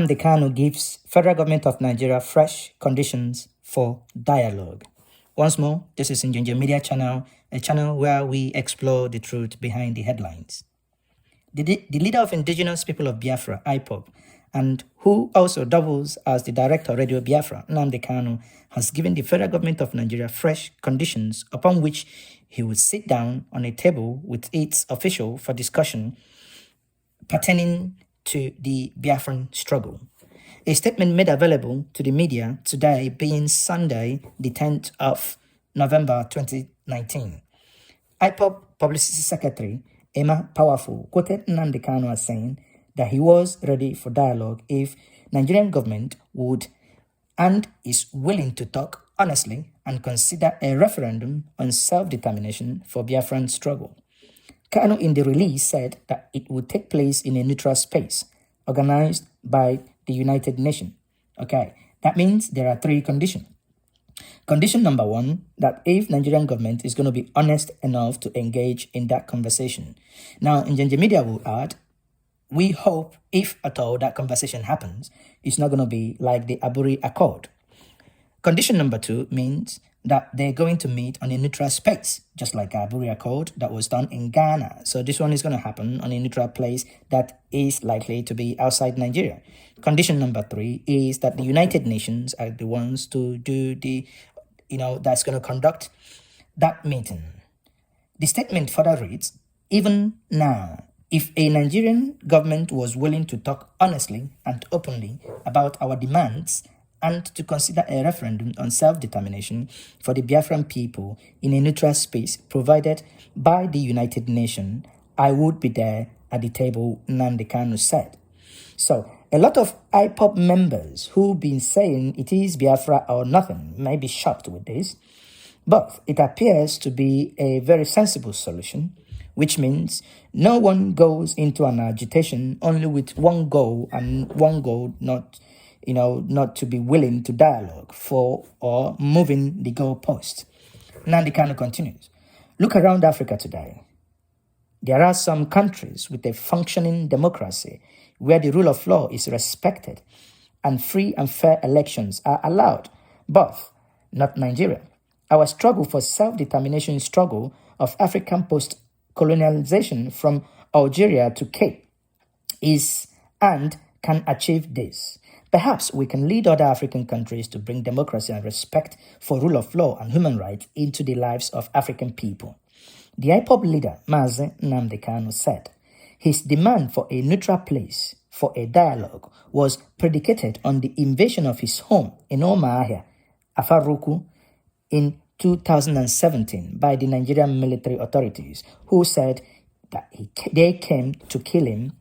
Nnamdi Kanu gives federal government of Nigeria fresh conditions for dialogue. Once more, this is Njenje Media Channel, a channel where we explore the truth behind the headlines. The leader of Indigenous People of Biafra, IPOB, and who also doubles as the director of Radio Biafra, Nnamdi Kanu, has given the federal government of Nigeria fresh conditions upon which he would sit down on a table with its official for discussion pertaining to the Biafran struggle. A statement made available to the media today, being Sunday, the 10th of November 2019. IPOB Publicity Secretary Emma Powerful quoted Nnamdi Kanu as saying that he was ready for dialogue if Nigerian government would and is willing to talk honestly and consider a referendum on self-determination for Biafran struggle. Kanu in the release said that it would take place in a neutral space organized by the United Nations. Okay, that means there are three conditions. Condition number one, that if Nigerian government is going to be honest enough to engage in that conversation. Now, Njenje Media will add, we hope, if at all that conversation happens, it's not going to be like the Aburi Accord. Condition number two means that they're going to meet on a neutral space, just like Aburi Accord that was done in Ghana. So this one is going to happen on a neutral place that is likely to be outside Nigeria. Condition number three is that the United Nations are the ones to do the, that's going to conduct that meeting. The statement further reads, even now, if a Nigerian government was willing to talk honestly and openly about our demands and to consider a referendum on self-determination for the Biafran people in a neutral space provided by the United Nations, I would be there at the table, Nnamdi Kanu said. So, a lot of IPOB members who've been saying it is Biafra or nothing may be shocked with this, but it appears to be a very sensible solution, which means no one goes into an agitation only with one goal and one goal not to be willing to dialogue for or moving the goalpost. Nnamdi Kanu continues, look around Africa today. There are some countries with a functioning democracy where the rule of law is respected and free and fair elections are allowed, but not Nigeria. Our struggle for self-determination struggle of African post-colonialization from Algeria to Cape is and can achieve this. Perhaps we can lead other African countries to bring democracy and respect for rule of law and human rights into the lives of African people. The IPOB leader, Mazi Nnamdi Kanu, said his demand for a neutral place for a dialogue was predicated on the invasion of his home in Umuahia, Afaruku, in 2017 by the Nigerian military authorities, who said that they came to kill him,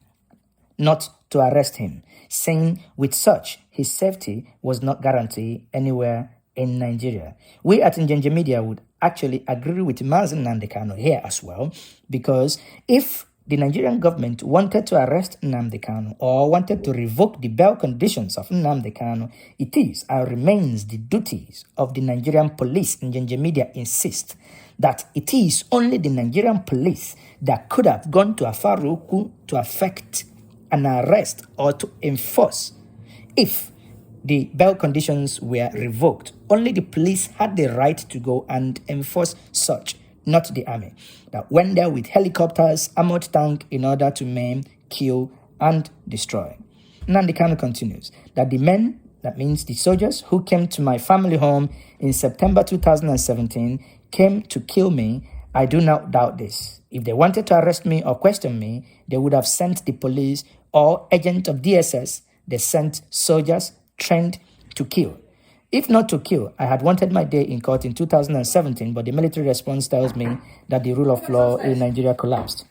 not to arrest him, saying with such, his safety was not guaranteed anywhere in Nigeria. We at Njenje Media would actually agree with Mazi Nnamdi Kanu here as well, because if the Nigerian government wanted to arrest Nnamdi Kanu or wanted to revoke the bail conditions of Nnamdi Kanu, it is and remains the duties of the Nigerian police. Njenje Media insists that it is only the Nigerian police that could have gone to Afaruku to effect an arrest or to enforce if the bail conditions were revoked. Only the police had the right to go and enforce such, not the army, that went there with helicopters, armored tank in order to maim, kill, and destroy. Nnamdi Kanu continues that the men, that means the soldiers who came to my family home in September 2017, came to kill me. I do not doubt this. If they wanted to arrest me or question me, they would have sent the police or agent of DSS. They sent soldiers trained to kill. If not to kill, I had wanted my day in court in 2017, but the military response tells me that the rule of law in Nigeria collapsed.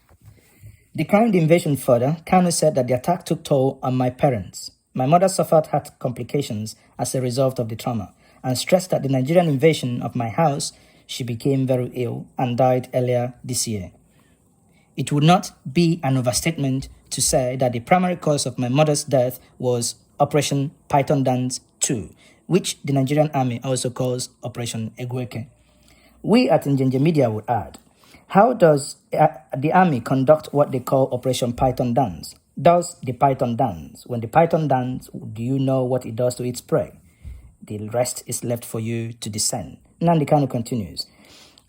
Decrying the invasion further, Kanu said that the attack took toll on my parents. My mother suffered heart complications as a result of the trauma and stressed that the Nigerian invasion of my house, she became very ill and died earlier this year. It would not be an overstatement to say that the primary cause of my mother's death was Operation Python Dance 2, which the Nigerian army also calls Operation Egweke. We at Njenje Media would add, how does the army conduct what they call Operation Python Dance? Does the python dance? When the python dance, do you know what it does to its prey? The rest is left for you to discern. Nnamdi Kanu continues,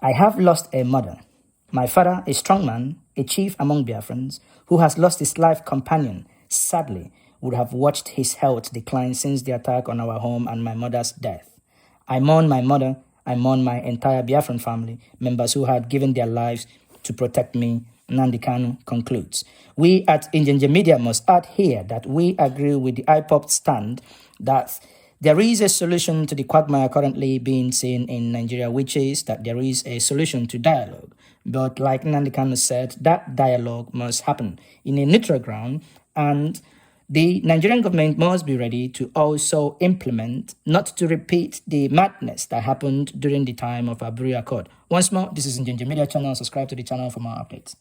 I have lost a mother. My father, a strong man, a chief among Biafrans, who has lost his life companion, sadly, would have watched his health decline since the attack on our home and my mother's death. I mourn my mother. I mourn my entire Biafran family, members who had given their lives to protect me. Nnamdi Kanu concludes. We at Injinja Media must add here that we agree with the IPOB stand that there is a solution to the quagmire currently being seen in Nigeria, which is that there is a solution to dialogue. But like Nnamdi Kanu said, that dialogue must happen in a neutral ground, and the Nigerian government must be ready to also implement, not to repeat the madness that happened during the time of Abuja Accord. Once more, this is Injinja Media channel. Subscribe to the channel for more updates.